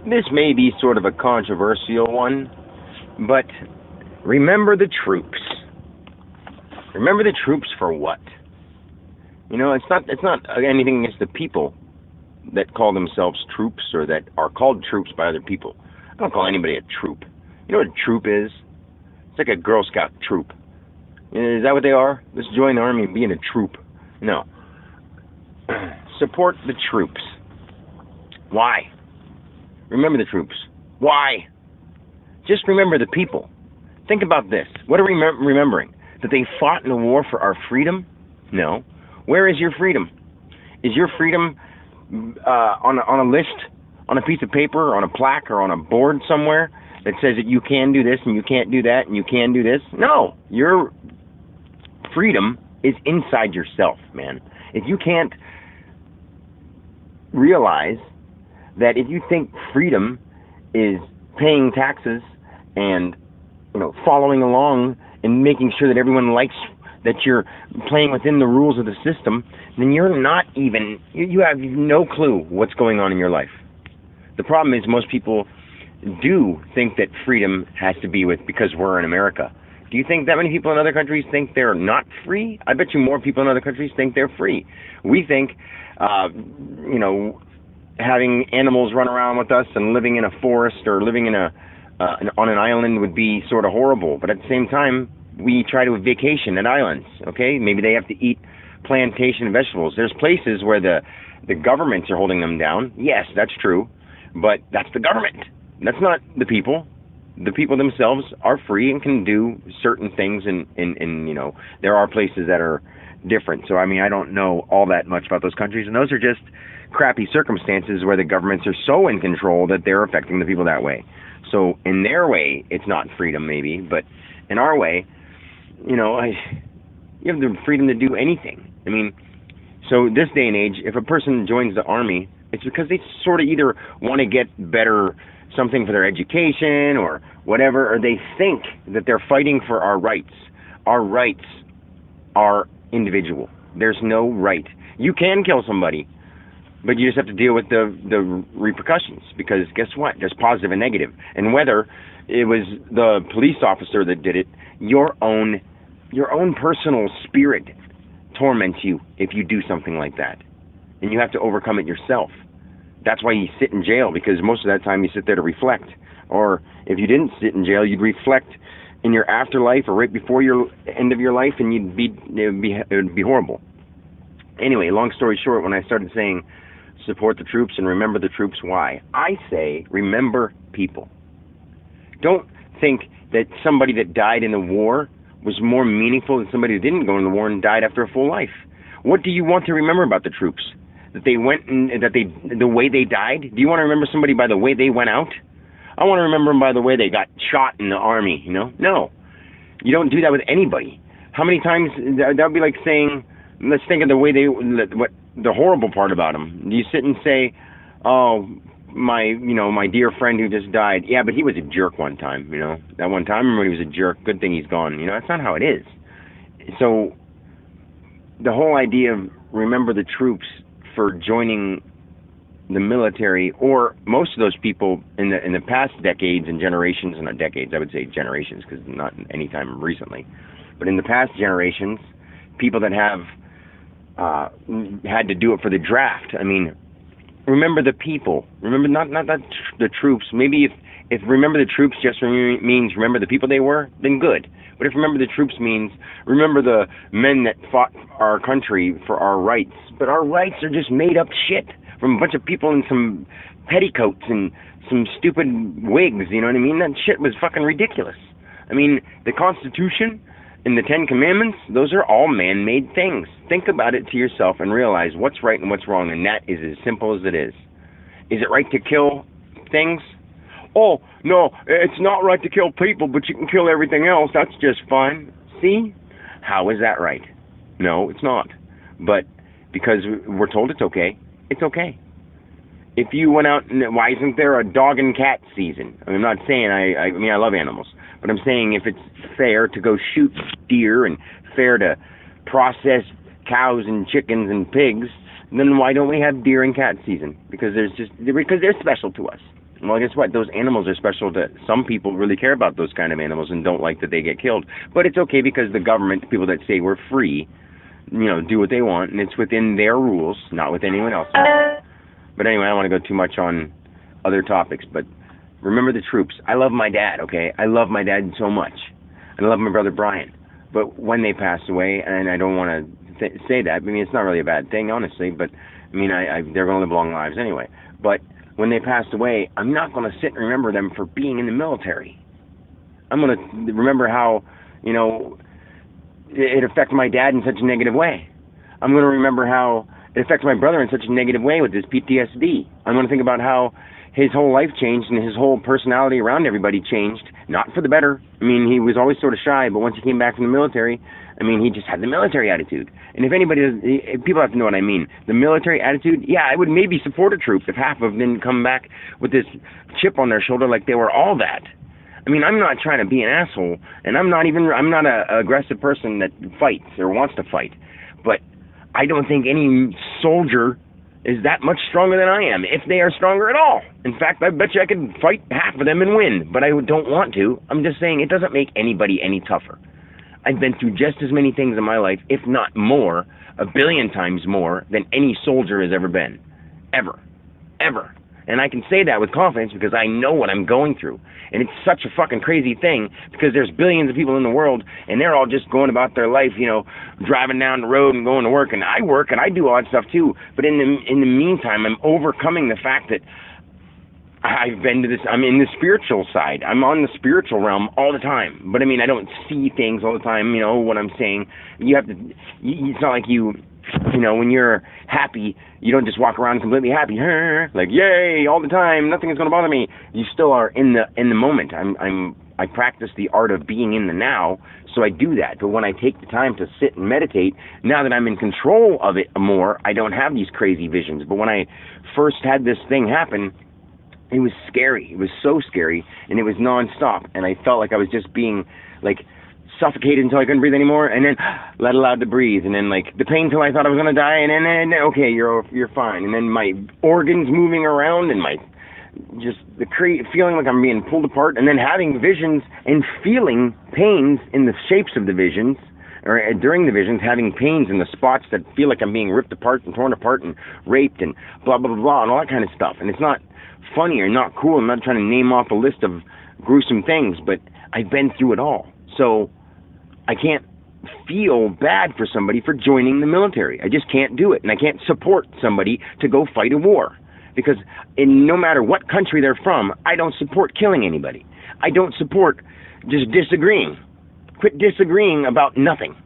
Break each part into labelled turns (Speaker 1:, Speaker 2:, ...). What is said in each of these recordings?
Speaker 1: This may be sort of a controversial one, but remember the troops. Remember the troops for what? You know, it's not anything against the people that call themselves troops or that are called troops by other people. I don't call anybody a troop. You know what a troop is? It's like a Girl Scout troop. Is that what they are? Let's join the army and be in a troop. No. Support the troops. Why? Remember the troops. Why? Just remember the people. Think about this. What are we remembering? That they fought in a war for our freedom? No. Where is your freedom? Is your freedom on a list, on a piece of paper, on a plaque, or on a board somewhere that says that you can do this and you can't do that and you can do this? No. Your freedom is inside yourself, man. If you can't realize that if you think freedom is paying taxes and, you know, following along and making sure that everyone likes that you're playing within the rules of the system, then you're not even, you have no clue what's going on in your life. The problem is most people do think that freedom has to be with because we're in America. Do you think that many people in other countries think they're not free? I bet you more people in other countries think they're free. We think, you know, having animals run around with us and living in a forest or living in on an island would be sort of horrible. But at the same time, we try to vacation at islands, okay? Maybe they have to eat plantation vegetables. There's places where the governments are holding them down. Yes, that's true, but that's the government. That's not the people. The people themselves are free and can do certain things, and you know, there are places that are different. So, I mean, I don't know all that much about those countries, and those are just crappy circumstances where the governments are so in control that they're affecting the people that way. So in their way, it's not freedom maybe, but in our way, you know, you have the freedom to do anything. I mean, so this day and age, if a person joins the army, it's because they sort of either want to get better something for their education or whatever, or they think that they're fighting for our rights. Our rights are individual. There's no right. You can kill somebody, but you just have to deal with the repercussions, because guess what? There's positive and negative. And whether it was the police officer that did it, your own personal spirit torments you if you do something like that. And you have to overcome it yourself. That's why you sit in jail, because most of that time you sit there to reflect. Or if you didn't sit in jail, you'd reflect in your afterlife or right before your end of your life, and it would be horrible. Anyway, long story short, when I started saying support the troops and remember the troops, why? I say remember people. Don't think that somebody that died in the war was more meaningful than somebody who didn't go in the war and died after a full life. What do you want to remember about the troops? That they went and the way they died? Do you want to remember somebody by the way they went out? I want to remember them by the way they got shot in the army, you know? No. You don't do that with anybody. How many times, that would be like saying, let's think of the way what the horrible part about them. You sit and say, oh, my dear friend who just died, yeah, but he was a jerk one time, you know? That one time, I remember he was a jerk, good thing he's gone. You know, that's not how it is. So, the whole idea of remember the troops for joining the military, or most of those people in the past decades and generations, and not decades, I would say generations, because not any time recently, but in the past generations, people that have had to do it for the draft. I mean, remember the people. Remember not the troops. Maybe if remember the troops just means remember the people they were, then good. But if remember the troops means remember the men that fought our country for our rights. But our rights are just made up shit from a bunch of people in some petticoats and some stupid wigs, you know what I mean? That shit was fucking ridiculous. I mean, the Constitution and the Ten Commandments, those are all man-made things. Think about it to yourself and realize what's right and what's wrong, and that is as simple as it is. Is it right to kill things? Oh, no, it's not right to kill people, but you can kill everything else. That's just fine. See? How is that right? No, it's not. But because we're told it's okay, it's okay. If you went out, why isn't there a dog and cat season? I'm not saying, I mean, I love animals, but I'm saying if it's fair to go shoot deer and fair to process cows and chickens and pigs, then why don't we have deer and cat season? Because they're special to us. Well, guess what? Those animals are special to some people. Really care about those kind of animals and don't like that they get killed. But it's okay because the government, people that say we're free, do what they want, and it's within their rules, not with anyone else. But anyway, I don't want to go too much on other topics. But remember the troops. I love my dad. Okay, I love my dad so much, and I love my brother Brian. But when they passed away, and I don't want to say that. I mean, it's not really a bad thing, honestly. But I mean, they're going to live long lives anyway. But when they passed away, I'm not going to sit and remember them for being in the military. I'm going to remember how, it affected my dad in such a negative way. I'm going to remember how it affects my brother in such a negative way with his PTSD. I'm going to think about how his whole life changed and his whole personality around everybody changed, not for the better. I mean, he was always sort of shy, but once he came back from the military, I mean, he just had the military attitude. And if anybody does, people have to know what I mean. The military attitude, yeah, I would maybe support a troop if half of them didn't come back with this chip on their shoulder like they were all that. I mean, I'm not trying to be an asshole, and I'm not an aggressive person that fights or wants to fight. But I don't think any soldier is that much stronger than I am, if they are stronger at all. In fact, I bet you I could fight half of them and win, but I don't want to. I'm just saying it doesn't make anybody any tougher. I've been through just as many things in my life, if not more, 1 billion times more, than any soldier has ever been. Ever. Ever. And I can say that with confidence because I know what I'm going through. And it's such a fucking crazy thing because there's billions of people in the world and they're all just going about their life, driving down the road and going to work. And I work and I do all that stuff too. But in the meantime, I'm overcoming the fact that I've been to this, I'm in the spiritual side. I'm on the spiritual realm all the time. But I mean, I don't see things all the time, what I'm saying. You have to, it's not like when you're happy, you don't just walk around completely happy, like yay all the time, nothing is going to bother me. You still are in the moment. I practice the art of being in the now, so I do that. But when I take the time to sit and meditate, now that I'm in control of it more, I don't have these crazy visions. But when I first had this thing happen, it was scary. It was so scary, and it was nonstop, and I felt like I was just being suffocated until I couldn't breathe anymore, and then let allowed to breathe, and then the pain till I thought I was gonna die, and then okay, you're fine, and then my organs moving around, and my just the feeling like I'm being pulled apart, and then having visions and feeling pains in the shapes of the visions, or during the visions, having pains in the spots that feel like I'm being ripped apart and torn apart and raped and blah blah blah blah and all that kind of stuff, and it's not funny or not cool. I'm not trying to name off a list of gruesome things, but I've been through it all, so I can't feel bad for somebody for joining the military. I just can't do it. And I can't support somebody to go fight a war. Because no matter what country they're from, I don't support killing anybody. I don't support just disagreeing. Quit disagreeing about nothing.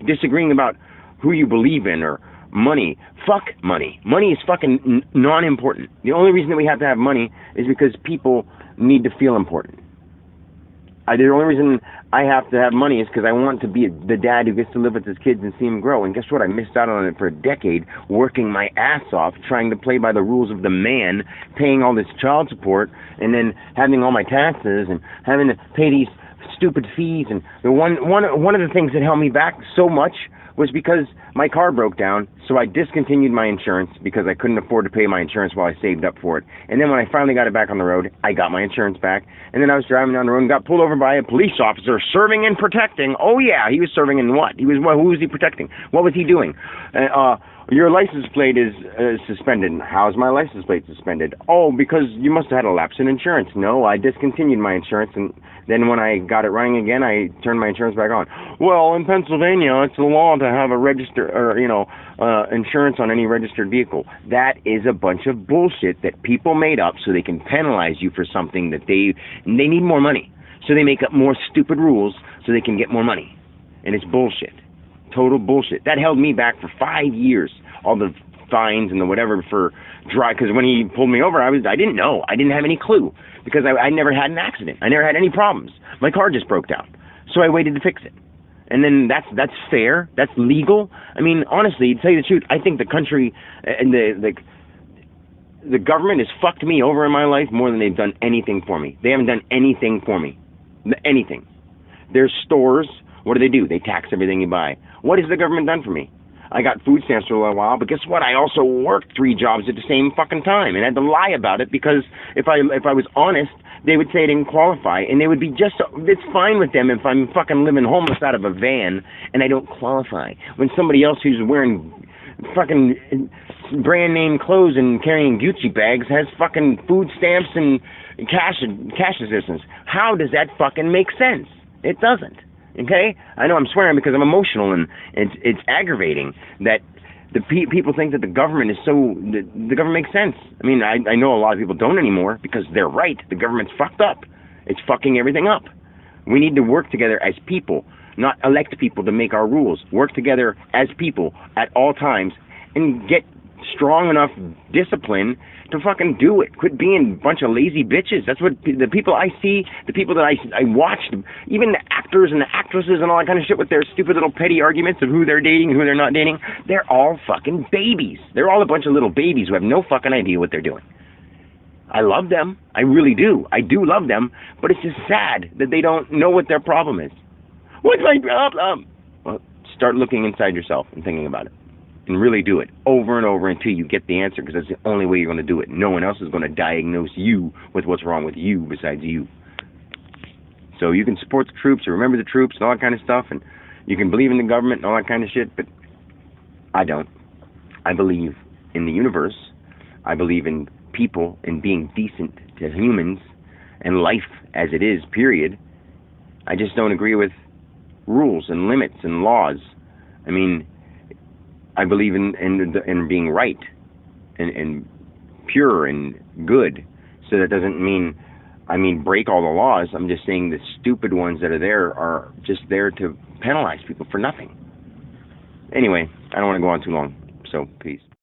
Speaker 1: Disagreeing about who you believe in or money. Fuck money. Money is fucking non-important. The only reason that we have to have money is because people need to feel important. The only reason I have to have money is because I want to be the dad who gets to live with his kids and see them grow. And guess what? I missed out on it for a decade, working my ass off, trying to play by the rules of the man, paying all this child support, and then having all my taxes and having to pay these stupid fees. And one of the things that held me back so much was because my car broke down, so I discontinued my insurance because I couldn't afford to pay my insurance while I saved up for it. And then when I finally got it back on the road, I got my insurance back. And then I was driving down the road and got pulled over by a police officer serving and protecting. Oh yeah, he was serving in what? Who was he protecting? What was he doing? Your license plate is suspended. How's my license plate suspended? Oh, because you must have had a lapse in insurance. No, I discontinued my insurance, and then when I got it running again, I turned my insurance back on. Well, in Pennsylvania, it's the law to have a insurance on any registered vehicle. That is a bunch of bullshit that people made up so they can penalize you for something that they need more money. So they make up more stupid rules so they can get more money. And it's bullshit. Total bullshit. That held me back for 5 years. All the fines and the whatever for because when he pulled me over, I didn't know. I didn't have any clue because I never had an accident. I never had any problems. My car just broke down. So I waited to fix it. And then that's fair. That's legal. I mean, honestly, to tell you the truth, I think the country and the government has fucked me over in my life more than they've done anything for me. They haven't done anything for me. Anything. There's stores. What do? They tax everything you buy. What has the government done for me? I got food stamps for a little while, but guess what? I also worked 3 jobs at the same fucking time and had to lie about it because if I was honest, they would say I didn't qualify, and they would be it's fine with them if I'm fucking living homeless out of a van and I don't qualify. When somebody else who's wearing fucking brand name clothes and carrying Gucci bags has fucking food stamps and cash assistance. How does that fucking make sense? It doesn't. Okay? I know I'm swearing because I'm emotional, and it's aggravating that the people think that the government is the government makes sense. I mean, I know a lot of people don't anymore because they're right. The government's fucked up. It's fucking everything up. We need to work together as people, not elect people to make our rules. Work together as people at all times and get strong enough discipline to fucking do it. Quit being a bunch of lazy bitches. That's what the people I see, the people that I watched, even the actors and the actresses and all that kind of shit with their stupid little petty arguments of who they're dating and who they're not dating, they're all fucking babies. They're all a bunch of little babies who have no fucking idea what they're doing. I love them. I really do. I do love them, but it's just sad that they don't know what their problem is. What's my problem? Well, start looking inside yourself and thinking about it. And really do it over and over until you get the answer, because that's the only way you're going to do it. No one else is going to diagnose you with what's wrong with you besides you. So you can support the troops or remember the troops and all that kind of stuff, and you can believe in the government and all that kind of shit, but I don't. I believe in the universe. I believe in people and being decent to humans and life as it is, period. I just don't agree with rules and limits and laws. I mean, I believe in being right and pure and good. So that doesn't mean, break all the laws. I'm just saying the stupid ones that are there are just there to penalize people for nothing. Anyway, I don't want to go on too long, so peace.